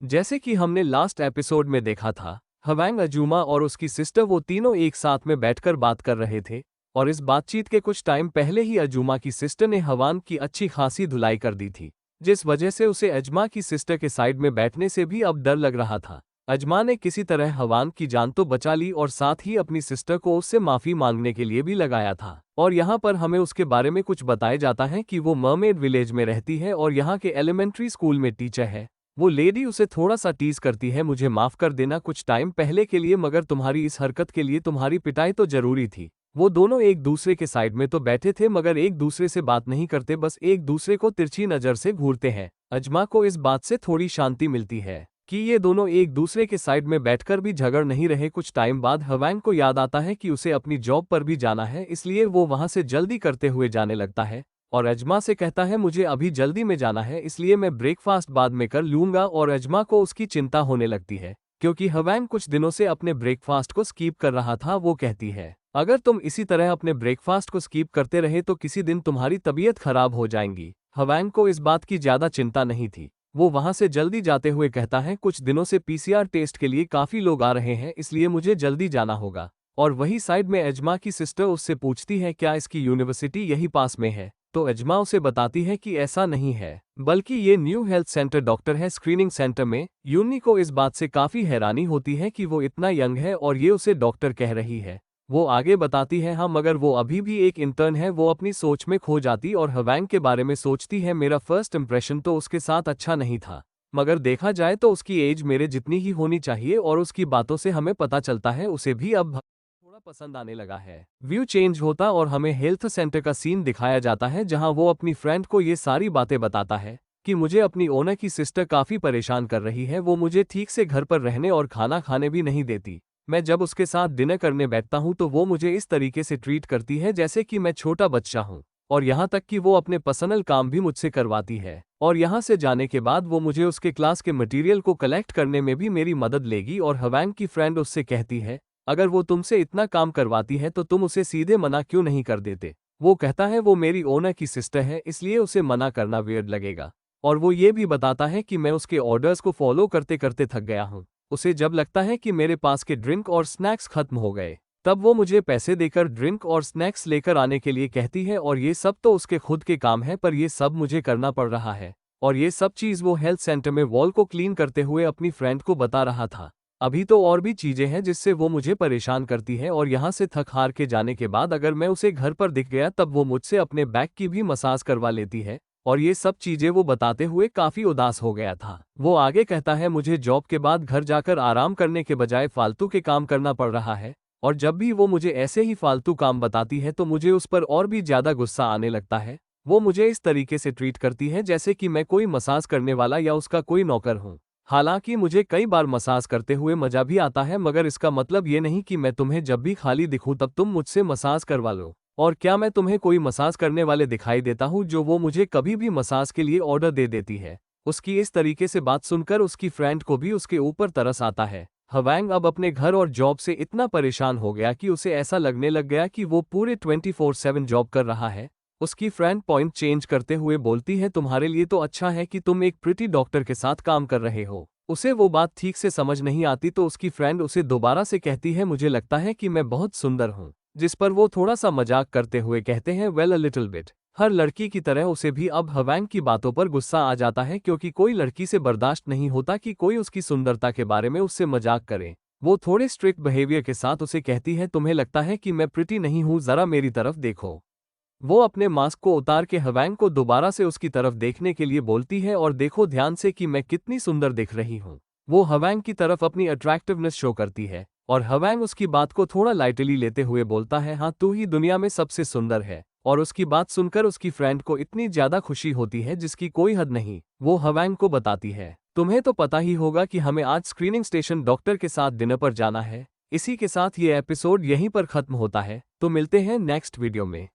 जैसे कि हमने लास्ट एपिसोड में देखा था, हवांग, अजूमा और उसकी सिस्टर वो तीनों एक साथ में बैठकर बात कर रहे थे। और इस बातचीत के कुछ टाइम पहले ही अजूमा की सिस्टर ने हवांग की अच्छी खासी धुलाई कर दी थी, जिस वजह से उसे अजमा की सिस्टर के साइड में बैठने से भी अब डर लग रहा था। अजमा ने किसी तरह हवांग की जान तो बचा ली और साथ ही अपनी सिस्टर को उससे माफी मांगने के लिए भी लगाया था। और यहाँ पर हमें उसके बारे में कुछ बताया जाता है कि वो मरमेड विलेज में रहती है और यहाँ के एलिमेंट्री स्कूल में टीचर है। वो लेडी उसे थोड़ा सा टीज करती है, मुझे माफ कर देना कुछ टाइम पहले के लिए, मगर तुम्हारी इस हरकत के लिए तुम्हारी पिटाई तो जरूरी थी। वो दोनों एक दूसरे के साइड में तो बैठे थे मगर एक दूसरे से बात नहीं करते, बस एक दूसरे को तिरछी नजर से घूरते हैं। अजमा को इस बात से थोड़ी शांति मिलती है कि ये दोनों एक दूसरे के साइड में बैठकर भी झगड़ नहीं रहे। कुछ टाइम बाद हवांग को याद आता है कि उसे अपनी जॉब पर भी जाना है, इसलिए वो वहां से जल्दी करते हुए जाने लगता है और अजमा से कहता है मुझे अभी जल्दी में जाना है, इसलिए मैं ब्रेकफास्ट बाद में कर लूंगा। और अजमा को उसकी चिंता होने लगती है क्योंकि हवांग कुछ दिनों से अपने ब्रेकफास्ट को स्कीप कर रहा था। वो कहती है अगर तुम इसी तरह अपने ब्रेकफास्ट को स्कीप करते रहे तो किसी दिन तुम्हारी तबीयत खराब हो जाएगी। हवांग को इस बात की ज्यादा चिंता नहीं थी। वो वहां से जल्दी जाते हुए कहता है कुछ दिनों से पीसीआर टेस्ट के लिए काफी लोग आ रहे हैं, इसलिए मुझे जल्दी जाना होगा। और वही साइड में अजमा की सिस्टर उससे पूछती है क्या इसकी यूनिवर्सिटी यही पास में है, तो अजमा उसे बताती है कि ऐसा नहीं है, बल्कि ये न्यू हेल्थ सेंटर डॉक्टर है स्क्रीनिंग सेंटर में। यूनी को इस बात से काफी हैरानी होती है कि वो इतना यंग है और ये उसे डॉक्टर कह रही है। वो आगे बताती है हाँ मगर वो अभी भी एक इंटर्न है। वो अपनी सोच में खो जाती और हवांग के बारे में सोचती है मेरा फर्स्ट इंप्रेशन तो उसके साथ अच्छा नहीं था, मगर देखा जाए तो उसकी एज मेरे जितनी ही होनी चाहिए और उसकी बातों से हमें पता चलता है उसे भी अब थोड़ा पसंद आने लगा है। व्यू चेंज होता और हमें हेल्थ सेंटर का सीन दिखाया जाता है जहां वो अपनी फ्रेंड को ये सारी बातें बताता है कि मुझे अपनी ओनर की सिस्टर काफी परेशान कर रही है। वो मुझे ठीक से घर पर रहने और खाना खाने भी नहीं देती। मैं जब उसके साथ डिनर करने बैठता हूं तो वो मुझे इस तरीके से ट्रीट करती है जैसे कि मैं छोटा बच्चा हूं। और यहाँ तक कि वो अपने पर्सनल काम भी मुझसे करवाती है। और यहाँ से जाने के बाद वो मुझे उसके क्लास के मटेरियल को कलेक्ट करने में भी मेरी मदद लेगी। और हवांग की फ्रेंड उससे कहती है अगर वो तुमसे इतना काम करवाती है तो तुम उसे सीधे मना क्यों नहीं कर देते। वो कहता है वो मेरी ओनर की सिस्टर है, इसलिए उसे मना करना वियर्ड लगेगा। और वो ये भी बताता है कि मैं उसके ऑर्डर्स को फॉलो करते करते थक गया हूँ। उसे जब लगता है कि मेरे पास के ड्रिंक और स्नैक्स खत्म हो गए तब वो मुझे पैसे देकर ड्रिंक और स्नैक्स लेकर आने के लिए कहती है। और ये सब तो उसके खुद के काम है पर ये सब मुझे करना पड़ रहा है। और ये सब चीज़ वो हेल्थ सेंटर में वॉल को क्लीन करते हुए अपनी फ्रेंड को बता रहा था। अभी तो और भी चीज़ें हैं जिससे वो मुझे परेशान करती है। और यहाँ से थक हार के जाने के बाद अगर मैं उसे घर पर दिख गया तब वो मुझसे अपने बैक की भी मसाज करवा लेती है। और ये सब चीजें वो बताते हुए काफी उदास हो गया था। वो आगे कहता है मुझे जॉब के बाद घर जाकर आराम करने के बजाय फालतू के काम करना पड़ रहा है। और जब भी वो मुझे ऐसे ही फालतू काम बताती है तो मुझे उस पर और भी ज्यादा गुस्सा आने लगता है। वो मुझे इस तरीके से ट्रीट करती है जैसे कि मैं कोई मसाज करने वाला या उसका कोई नौकर हूँ। हालांकि मुझे कई बार मसाज करते हुए मजा भी आता है, मगर इसका मतलब ये नहीं कि मैं तुम्हें जब भी खाली दिखूं तब तुम मुझसे मसाज करवा लो। और क्या मैं तुम्हें कोई मसाज करने वाले दिखाई देता हूँ जो वो मुझे कभी भी मसाज के लिए ऑर्डर दे देती है। उसकी इस तरीके से बात सुनकर उसकी फ्रेंड को भी उसके ऊपर तरस आता है। हवांग अब अपने घर और जॉब से इतना परेशान हो गया कि उसे ऐसा लगने लग गया कि वो पूरे 24/7 जॉब कर रहा है। उसकी फ्रेंड पॉइंट चेंज करते हुए बोलती है तुम्हारे लिए तो अच्छा है कि तुम एक प्रिटी डॉक्टर के साथ काम कर रहे हो। उसे वो बात ठीक से समझ नहीं आती तो उसकी फ्रेंड उसे दोबारा से कहती है मुझे लगता है कि मैं बहुत सुंदर हूँ, जिस पर वो थोड़ा सा मजाक करते हुए कहते हैं वेल अ लिटिल बिट। हर लड़की की तरह उसे भी अब हवांग की बातों पर गुस्सा आ जाता है क्योंकि कोई लड़की से बर्दाश्त नहीं होता कि कोई उसकी सुंदरता के बारे में उससे मजाक करे। वो थोड़े स्ट्रिक्ट बिहेवियर के साथ उसे कहती है तुम्हें लगता है कि मैं प्रिटी नहीं हूँ, जरा मेरी तरफ देखो। वो अपने मास्क को उतार के हवांग को दोबारा से उसकी तरफ देखने के लिए बोलती है और देखो ध्यान से कि मैं कितनी सुंदर दिख रही हूँ। वो हवांग की तरफ अपनी अट्रैक्टिवनेस शो करती है और हवांग उसकी बात को थोड़ा लाइटली लेते हुए बोलता है हाँ तू ही दुनिया में सबसे सुंदर है। और उसकी बात सुनकर उसकी फ्रेंड को इतनी ज्यादा खुशी होती है जिसकी कोई हद नहीं। वो हवांग को बताती है तुम्हें तो पता ही होगा कि हमें आज स्क्रीनिंग स्टेशन डॉक्टर के साथ डिनर पर जाना है। इसी के साथ ये एपिसोड यहीं पर खत्म होता है, तो मिलते हैं नेक्स्ट वीडियो में।